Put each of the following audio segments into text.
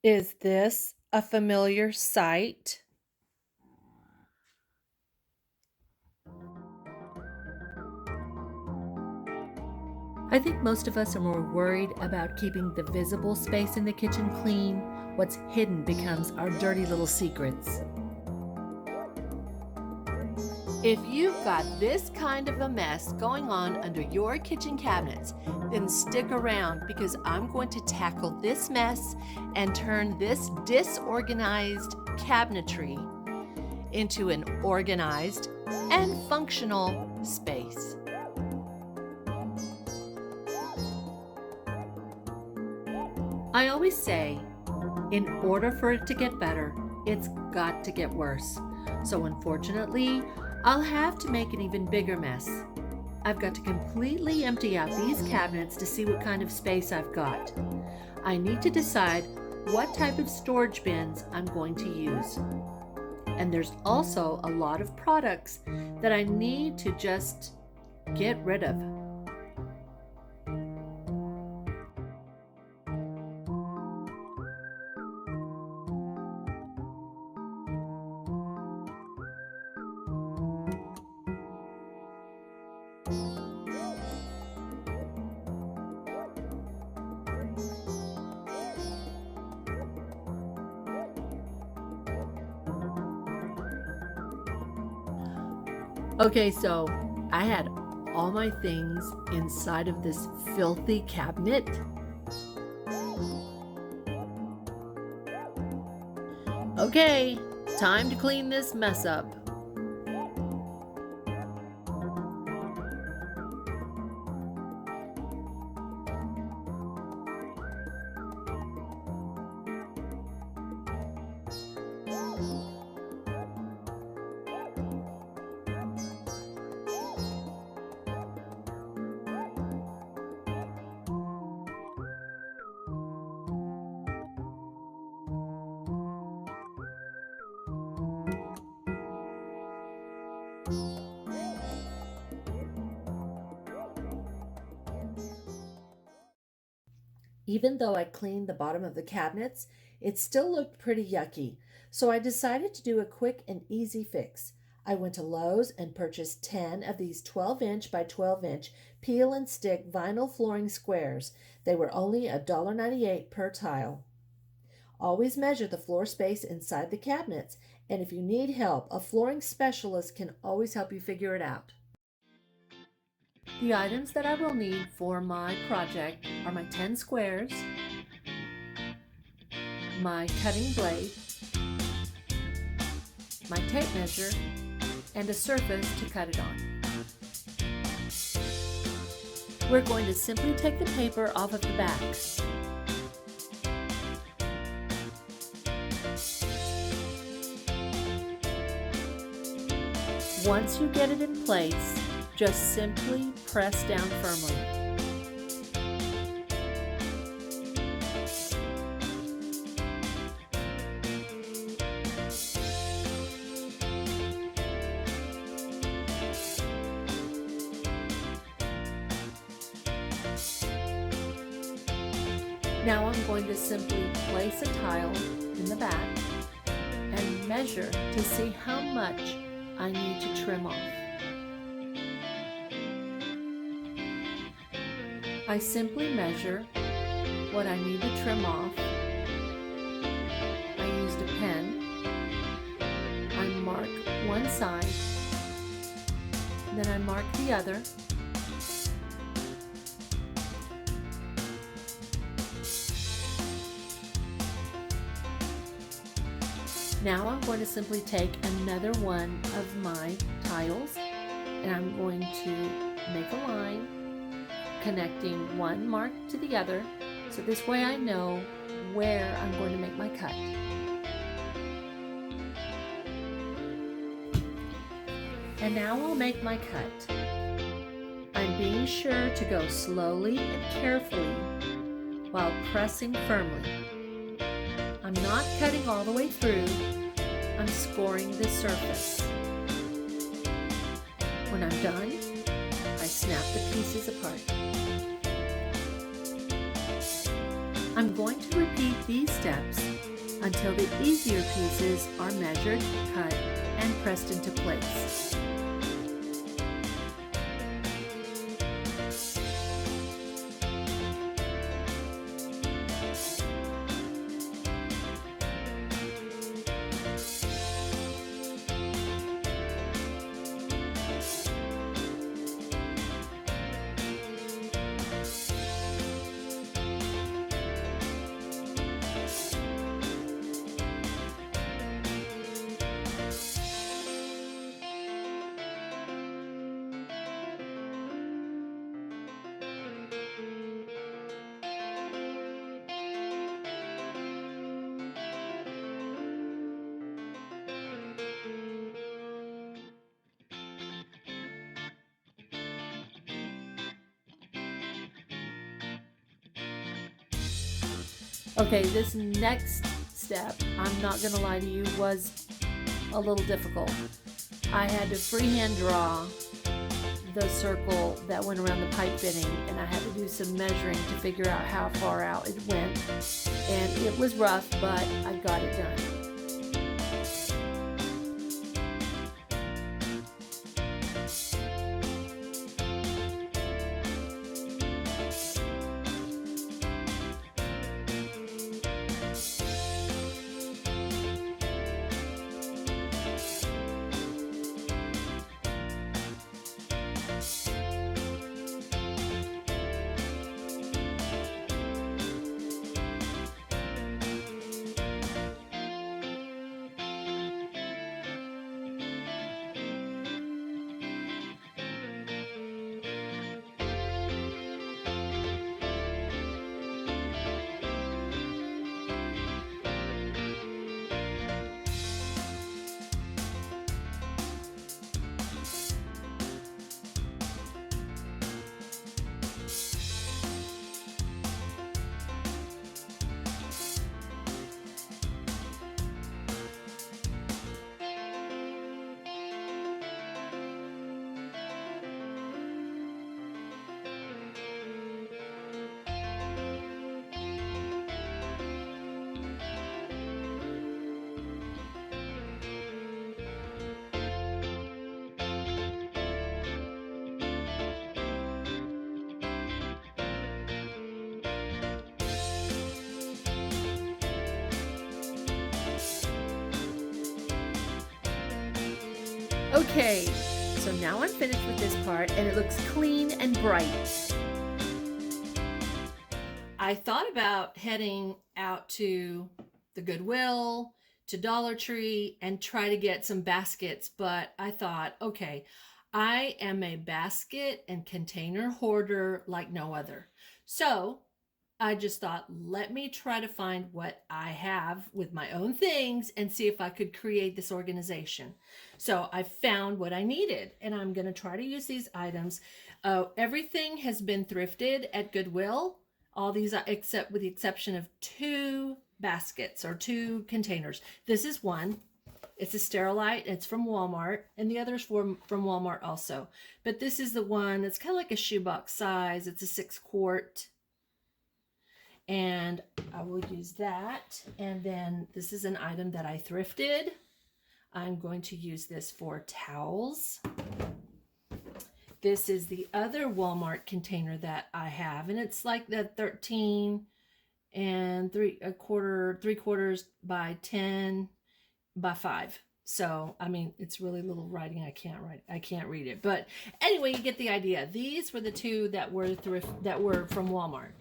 Is this a familiar sight? I think most of us are more worried about keeping the visible space in the kitchen clean. What's hidden becomes our dirty little secrets. If you've got this kind of a mess going on under your kitchen cabinets, then stick around because I'm going to tackle this mess and turn this disorganized cabinetry into an organized and functional space. I always say, in order for it to get better, it's got to get worse. So unfortunately, I'll have to make an even bigger mess. I've got to completely empty out these cabinets to see what kind of space I've got. I need to decide what type of storage bins I'm going to use. And there's also a lot of products that I need to just get rid of. Okay, so I had all my things inside of this filthy cabinet. Okay, time to clean this mess up. Even though I cleaned the bottom of the cabinets, it still looked pretty yucky. So I decided to do a quick and easy fix. I went to Lowe's and purchased 10 of these 12-inch by 12-inch peel and stick vinyl flooring squares. They were only $1.98 per tile. Always measure the floor space inside the cabinets, and if you need help, a flooring specialist can always help you figure it out. The items that I will need for my project are my 10 squares, my cutting blade, my tape measure, and a surface to cut it on. We're going to simply take the paper off of the backs. Once you get it in place, just simply press down firmly. Now I'm going to simply place a tile in the back and measure to see how much I need to trim off. I simply measure what I need to trim off. I used a pen. I mark one side, then I mark the other. Now I'm going to simply take another one of my tiles and I'm going to make a line connecting one mark to the other, so this way I know where I'm going to make my cut. And now I'll make my cut. I'm being sure to go slowly and carefully while pressing firmly. I'm not cutting all the way through, I'm scoring the surface. When I'm done, I snap the pieces apart. I'm going to repeat these steps until the easier pieces are measured, cut, and pressed into place. Okay, this next step, I'm not gonna lie to you, was a little difficult. I had to freehand draw the circle that went around the pipe fitting, and I had to do some measuring to figure out how far out it went. And it was rough, but I got it done. Okay, so now I'm finished with this part and it looks clean and bright. I thought about heading out to the Goodwill, to Dollar Tree, and try to get some baskets, but I thought, okay, I am a basket and container hoarder like no other. So I just thought, let me try to find what I have with my own things and see if I could create this organization. So I found what I needed, and I'm going to try to use these items. Everything has been thrifted at Goodwill, all these except with the exception of 2 baskets or 2 containers. This is one. It's a Sterilite. It's from Walmart, and the other's from Walmart also. But this is the one that's kind of like a shoebox size. It's a 6-quart. And I will use that. And then this is an item that I thrifted. I'm going to use this for towels. This is the other Walmart container that I have, and it's like that 13 and 3/4 by 10 by 5. So, I mean, it's really little writing. I can't read it. But anyway, you get the idea. These were the 2 that were from Walmart.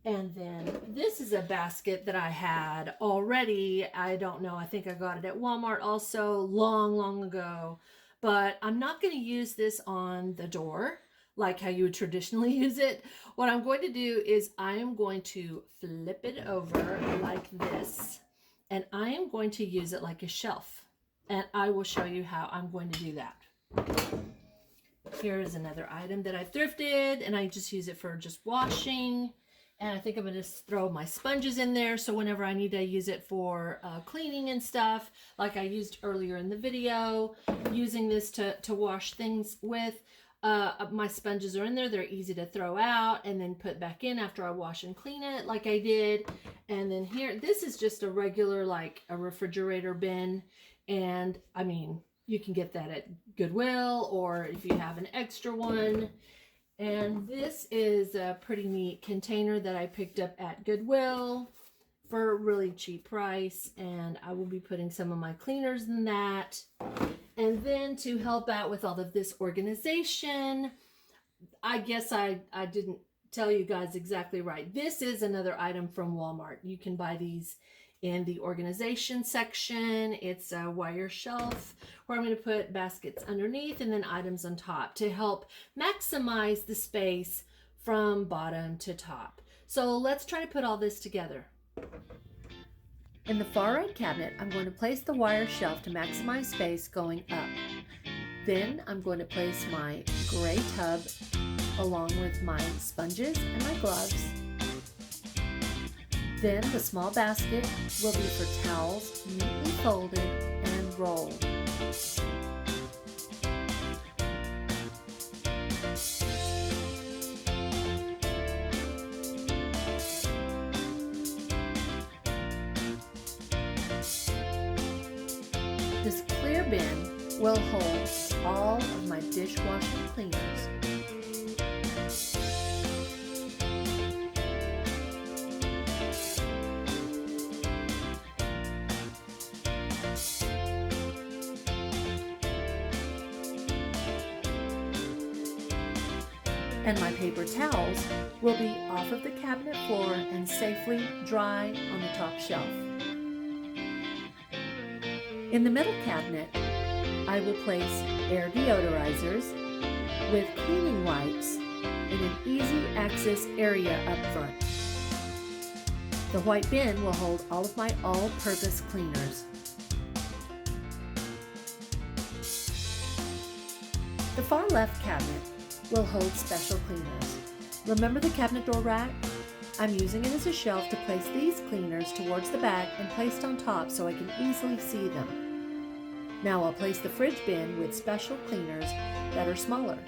And then this is a basket that I had already. I don't know. I think I got it at Walmart also long ago. But I'm not going to use this on the door like how you would traditionally use it. What I'm going to do is I am going to flip it over like this. And I am going to use it like a shelf. And I will show you how I'm going to do that. Here is another item that I thrifted, and I just use it for just washing. And I think I'm going to throw my sponges in there, so whenever I need to use it for cleaning and stuff, like I used earlier in the video, using this to wash things with. My sponges are in there. They're easy to throw out and then put back in after I wash and clean it like I did. And then here, this is just a regular, like a refrigerator bin. And I mean, you can get that at Goodwill or if you have an extra one. And this is a pretty neat container that I picked up at Goodwill for a really cheap price. And I will be putting some of my cleaners in that. And then to help out with all of this organization, I guess I didn't tell you guys exactly right. This is another item from Walmart. You can buy these in the organization section. It's a wire shelf where I'm going to put baskets underneath and then items on top to help maximize the space from bottom to top. So let's try to put all this together. In the far right cabinet, I'm going to place the wire shelf to maximize space going up. Then I'm going to place my gray tub along with my sponges and my gloves. Then the small basket will be for towels neatly folded and rolled. This clear bin will hold all of my dishwashing cleaners. And my paper towels will be off of the cabinet floor and safely dry on the top shelf. In the middle cabinet, I will place air deodorizers with cleaning wipes in an easy access area up front. The white bin will hold all of my all-purpose cleaners. The far left cabinet will hold special cleaners. Remember the cabinet door rack? I'm using it as a shelf to place these cleaners towards the back and placed on top so I can easily see them. Now I'll place the fridge bin with special cleaners that are smaller.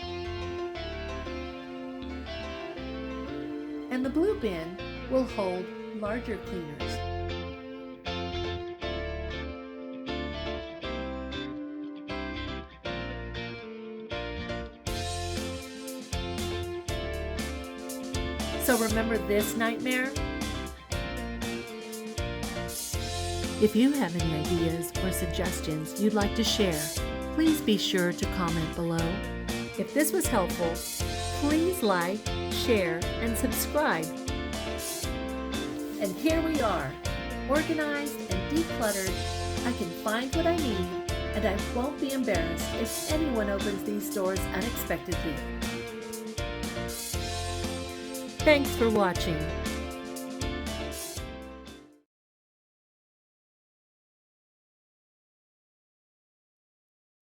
And the blue bin will hold larger cleaners. So remember this nightmare? If you have any ideas or suggestions you'd like to share, please be sure to comment below. If this was helpful, please like, share, and subscribe. And here we are, organized and decluttered. I can find what I need, and I won't be embarrassed if anyone opens these doors unexpectedly. Thanks for watching.